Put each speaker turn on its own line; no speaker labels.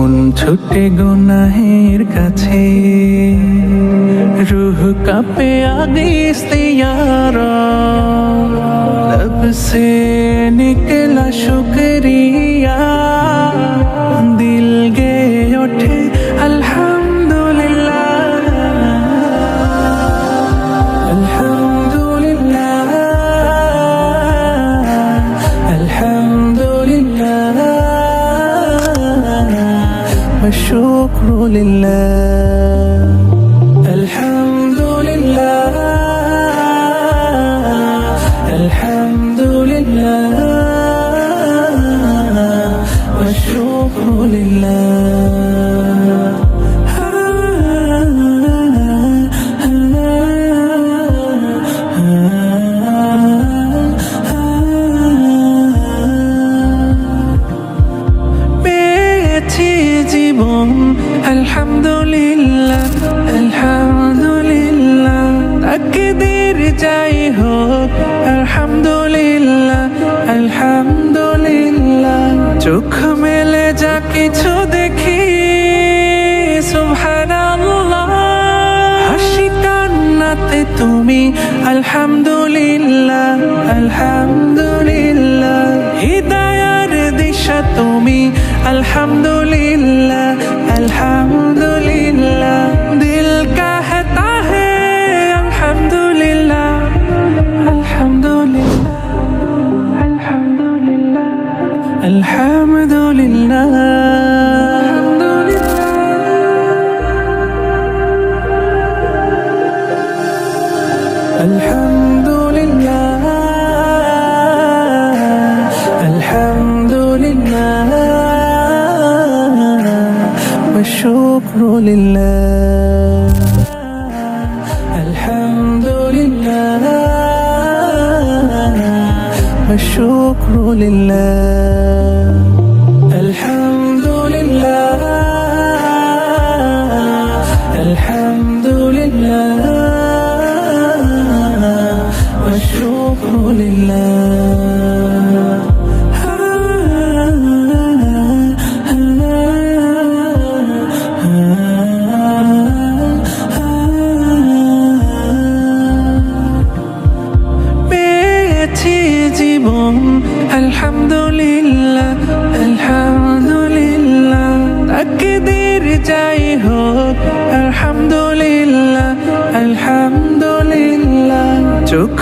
মন ছুটে গুনাহের কাছে, রূহ কাঁপে আগে ইস্তিয়ারা, लब से निकला शुक्रिया, दिल गे उठे अल्हम्दुलिल्लाह, अल्हम्दुलिल्लाह, अल्हम्दुलिल्लाह, والشكر لله، الحمد لله، الحمد لله، والشكر لله. পেয়েছি জীবন আলহামদুলিল্লাহ, আলহামদুলিল্লাহ, তাকদীর যাই হোক আলহামদুলিল্লাহ, আলহামদুলিল্লাহ, চোখ মেলে যা কিছু দেখি সুবহানাল্লাহ, হাসি কান্নাতে তুমি আলহামদুলিল্লাহ, আলহামদুলিল্লাহ, হৃদয়ের দিশা তুমি अल्हम्दुलिल्लाह, अल्हम्दुलिल्लाह, दिल कहता है अल्हम्दुलिल्लाह, अल्हम्दुलिल्लाह, अल्हम्दुलिल्लाह, अल्हम्दुलिल्लाह, अल्हम्दुलिल्लाह, अल्हम्दुलिल्लाह, والشكر لله، الحمد لله، والشكر لله، الحمد لله، الحمد لله، والشكر لله. জীবন আলহামদুলিল্লাহ, আলহামদুলিল্লাহ, তাকদীর যাই হোক আলহামদুলিল্লাহ, আলহামদুলিল্লাহ, চোখ